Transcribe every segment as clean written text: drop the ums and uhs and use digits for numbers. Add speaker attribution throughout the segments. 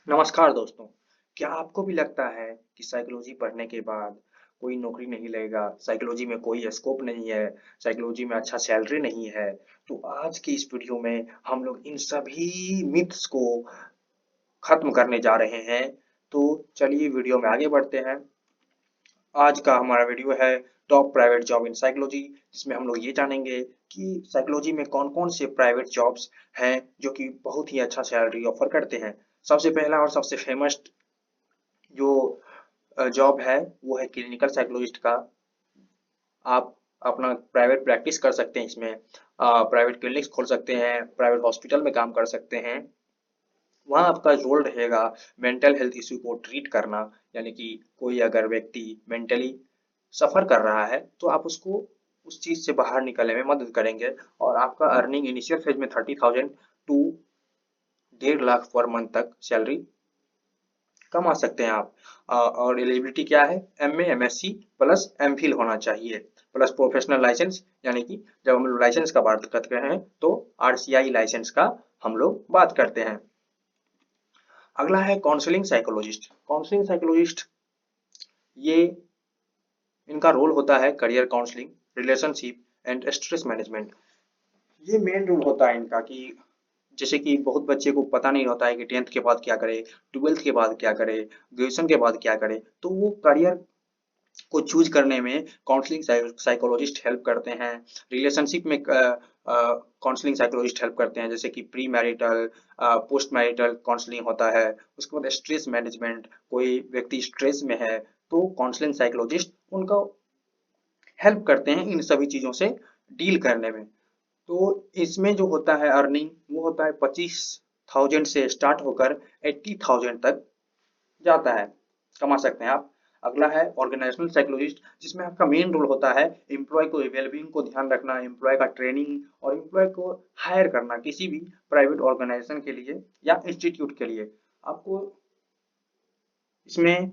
Speaker 1: नमस्कार दोस्तों। क्या आपको भी लगता है कि साइकोलॉजी पढ़ने के बाद कोई नौकरी नहीं लगेगा, साइकोलॉजी में कोई स्कोप नहीं है, साइकोलॉजी में अच्छा सैलरी नहीं है? तो आज की इस वीडियो में हम लोग इन सभी मिथ्स को खत्म करने जा रहे हैं। तो चलिए वीडियो में आगे बढ़ते हैं। आज का हमारा वीडियो है top private job in psychology, जिसमें हम लोग ये जानेंगे कि साइकोलॉजी में कौन-कौन से प्राइवेट जॉब्स हैं जो कि बहुत ही अच्छा सैलरी ऑफर करते हैं। सबसे पहला और सबसे फेमस जो जॉब है वो है क्लिनिकल साइकोलॉजिस्ट का। आप अपना प्राइवेट प्रैक्टिस कर सकते हैं इसमें, प्राइवेट क्लिनिक्स खोल सकते हैं, प्राइवेट हॉस्पिटल में काम कर सकते हैं। वहाँ आपका रोल रहेगा मेंटल हेल्थ इश्यू को ट्रीट करना, यानी कि कोई अगर व्यक्ति मेंटली सफ़र कर रहा है तो आप उसको उस चीज़ से बाहर निकलने में मदद करेंगे। और आपका अर्निंग इनिशियल फेज में 30,000 टू 1.5 लाख पर मंथ तक सैलरी कमा सकते हैं आप। और एलिजिबिलिटी क्या है? एमए, एमएससी प्लस एमफिल होना चाहिए, प्लस प्रोफेशनल लाइसेंस, यानी कि जब हम लोग लाइसेंस का बात करते हैं तो आरसीआई लाइसेंस का हम लोग बात करते हैं। अगला है काउंसलिंग साइकोलॉजिस्ट। काउंसलिंग साइकोलॉजिस्ट ये इनका रोल होता है career counselling, relationship and stress management. ये मेन रोल होता है इनका कि जैसे कि बहुत बच्चे को पता नहीं होता है कि 10th के बाद क्या करे, 12th के बाद क्या करे, ग्रेजुएशन के बाद क्या करे, तो वो करियर को चूज करने में काउंसलिंग साइकोलॉजिस्ट हेल्प करते हैं। रिलेशनशिप में काउंसलिंग साइकोलॉजिस्ट हेल्प करते हैं, जैसे कि pre marital, post marital counselling होता है। उसके बाद स्ट्रेस मैनेजमेंट, कोई व्यक्ति स्ट्रेस में है तो काउंसलिंग साइकोलॉजिस्ट उनका हेल्प करते हैं इन सभी चीज़ों से डील करने में। तो इसमें जो होता है अर्निंग वो होता है 25,000 से स्टार्ट होकर 80,000 तक जाता है, कमा सकते हैं आप। अगला है ऑर्गेनाइजेशनल साइकोलॉजिस्ट, जिसमें आपका मेन रोल होता है एम्प्लॉय को वेलबींग को ध्यान रखना, एम्प्लॉय का ट्रेनिंग और एम्प्लॉय को हायर करना किसी भी प्राइवेट ऑर्गेनाइजेशन के लिए या इंस्टीट्यूट के लिए। आपको इसमें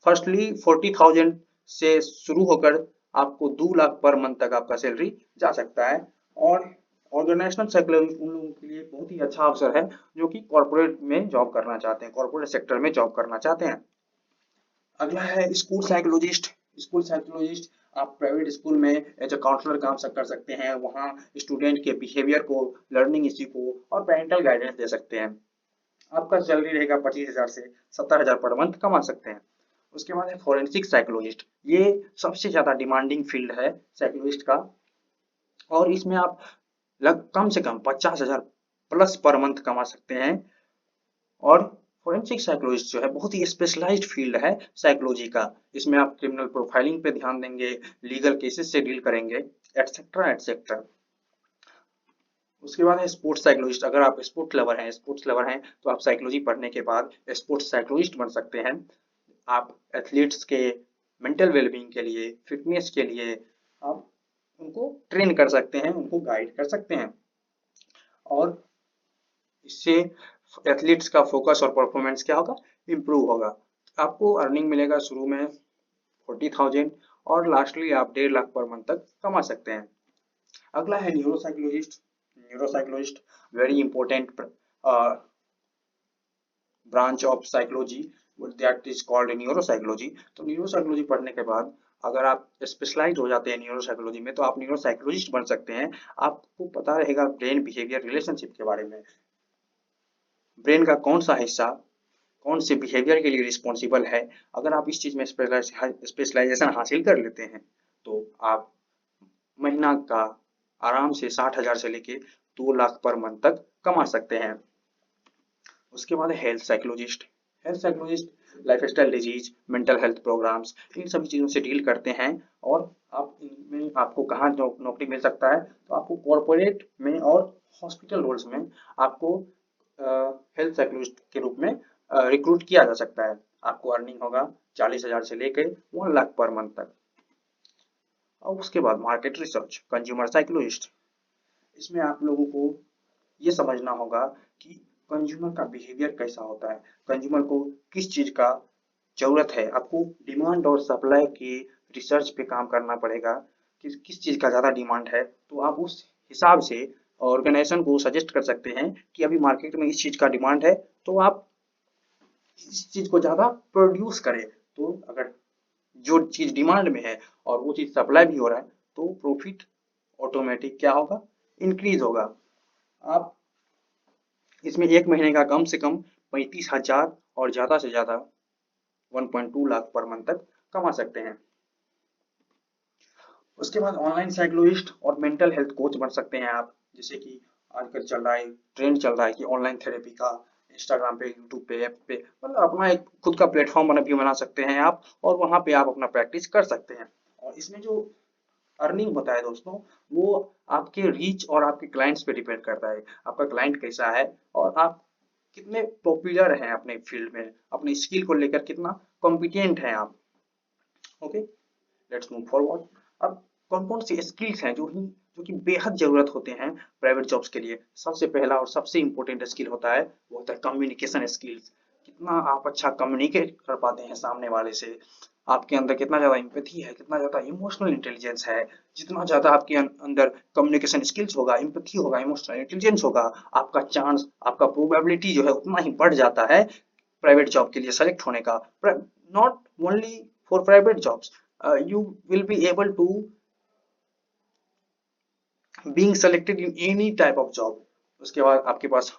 Speaker 1: फर्स्टली 40,000 से शुरू होकर आपको 2 लाख पर मंथ तक आपका सैलरी जा सकता है। और ऑर्गेनाइजेशनल साइकोलॉजी उन लोगों के लिए बहुत ही अच्छा अवसर है जो कि कॉर्पोरेट में जॉब करना चाहते हैं, कॉर्पोरेट सेक्टर में जॉब करना चाहते हैं। अगला है स्कूल साइकोलॉजिस्ट। स्कूल साइकोलॉजिस्ट आप प्राइवेट स्कूल में एज अ काउंसलर काम कर सकते हैं, वहाँ स्टूडेंट के बिहेवियर को, लर्निंग इश्यू को और पेरेंटल गाइडेंस दे सकते हैं। आपका सैलरी रहेगा 25,000 से 70,000 पर मंथ कमा सकते हैं। उसके बाद है फोरेंसिक साइकोलॉजिस्ट। ये सबसे ज़्यादा डिमांडिंग फील्ड है साइकोलॉजिस्ट का, और इसमें आप कम से कम 50,000 प्लस पर मंथ कमा सकते हैं। और फोरेंसिक साइकोलॉजिस्ट जो है बहुत ही स्पेशलाइज्ड फील्ड है साइकोलॉजी का। इसमें आप क्रिमिनल प्रोफाइलिंग पे ध्यान देंगे, लीगल केसेस से डील करेंगे, एटसेट्रा एटसेट्रा। उसके बाद है स्पोर्ट्स साइकोलॉजिस्ट। अगर आप स्पोर्ट्स लवर हैं तो आप साइकोलॉजी पढ़ने के बाद स्पोर्ट्स साइकोलॉजिस्ट बन सकते हैं। आप एथलीट्स के मेंटल वेलबींग के लिए, फिटनेस के लिए आप उनको ट्रेन कर सकते हैं, उनको गाइड कर सकते हैं। और इससे एथलीट्स का फोकस और परफॉर्मेंस क्या होगा? इम्प्रूव होगा। आपको अर्निंग मिलेगा शुरू में 40,000 और लास्टली आप 1.5 लाख पर मंथ तक कमा सकते हैं। अगला है neuropsychologist. Neuropsychologist very important branch of psychology, that is called neuropsychology. तो न्यूरोसाइकोलॉजी पढ़ने के बाद अगर आप स्पेशलाइज हो जाते हैं न्यूरोसाइकोलॉजी में तो आप न्यूरोसाइकोलॉजिस्ट बन सकते हैं। आपको पता रहेगा ब्रेन बिहेवियर रिलेशनशिप के बारे में, ब्रेन का कौन सा हिस्सा कौन से बिहेवियर के लिए रिस्पॉन्सिबल है। अगर आप इस चीज़ में स्पेशलाइजेशन हासिल कर लेते हैं तो आप महीना का आराम से 60,000 से लेके 2 लाख पर मंथ तक कमा सकते हैं। उसके बाद है health psychologist. Health psychologist lifestyle disease, mental health programmes, इन सभी चीज़ों से डील करते हैं। और आप इनमें आपको कहाँ नौकरी मिल सकता है? तो आपको कॉरपोरेट में और हॉस्पिटल रोल्स में आपको हेल्थ साइकोलॉजिस्ट के रूप में रिक्रूट किया जा सकता है। आपको अर्निंग होगा 40,000 से लेकर 1 लाख पर मंथ तक। और उसके बाद मार्केट रिसर्च, कंज्यूमर साइकोलॉजिस्ट। इसमें आप लोगों को ये समझना होगा कि कंज्यूमर का बिहेवियर कैसा होता है, कंज्यूमर को किस चीज़ का ज़रूरत है। आपको डिमांड और सप्लाई की रिसर्च पे काम करना पड़ेगा कि किस चीज़ का ज़्यादा डिमांड है, तो आप उस हिसाब से ऑर्गेनाइजेशन को सजेस्ट कर सकते हैं कि अभी मार्केट में इस चीज़ का डिमांड है, तो आप इस चीज को ज्यादा प्रोड्यूस करे। तो अगर जो चीज डिमांड में है और वो चीज सप्लाई भी हो रहा है तो प्रॉफिट ऑटोमेटिक क्या होगा, इंक्रीज होगा। आप इसमें एक महीने का कम से कम 35,000 और ज्यादा से ज्यादा 1.2 लाख पर मंथ तक कमा सकते हैं। उसके बाद ऑनलाइन साइकोलॉजिस्ट और मेंटल हेल्थ कोच बन सकते हैं आप, जैसे कि आजकल चल रहा है, ट्रेंड चल रहा है कि ऑनलाइन थेरेपी का, इंस्टाग्राम पे, यूट्यूब पे, ऐप पे, मतलब अपना एक खुद का प्लेटफॉर्म बना सकते हैं आप, और वहां पे आप अपना प्रैक्टिस कर सकते हैं। और इसमें जो अर्निंग होता है दोस्तों, वो आपके रीच और आपके क्लाइंट्स पे डिपेंड करता है। आपका क्लाइंट कैसा है और आप कितने पॉपुलर हैं अपने फील्ड में, अपने स्किल को लेकर कितना कॉम्पिटेंट हैं आप। Okay, let's move forward. अब कौन कौन सी स्किल्स हैं जो कि बेहद जरूरत होते हैं प्राइवेट जॉब्स के लिए। सबसे पहला और सबसे इंपॉर्टेंट स्किल होता है, वो होता है कम्युनिकेशन स्किल्स। कितना आप अच्छा कम्युनिकेट कर पाते हैं सामने वाले से, आपके अंदर कितना ज्यादा एम्पैथी है, कितना ज्यादा इमोशनल इंटेलिजेंस है। जितना ज्यादा आपके अंदर कम्युनिकेशन स्किल्स होगा, एम्पैथी होगा, इमोशनल इंटेलिजेंस होगा, आपका चांस, आपका प्रोबेबिलिटी जो है उतना ही बढ़ जाता है प्राइवेट जॉब के लिए सेलेक्ट होने का। Not only for private jobs, you will be able to being selected in any type of job। उसके बाद आपके पास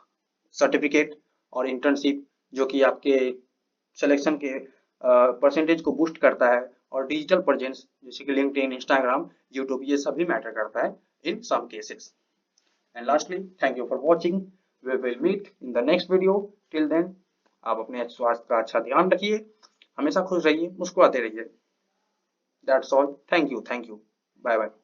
Speaker 1: सर्टिफिकेट और इंटर्नशिप जो कि आपके सिलेक्शन के परसेंटेज को बूस्ट करता है, और डिजिटल प्रेजेंस जैसे कि लिंक्डइन, इंस्टाग्राम, यूट्यूब, ये सभी मैटर करता है in some cases. And lastly, thank you for watching. We will meet in the next video. Till then, आप अपने स्वास्थ्य का अच्छा ध्यान रखिए, हमेशा खुश रहिए, मुस्कुराते रहिए। That's all. Thank you, thank you. Bye bye.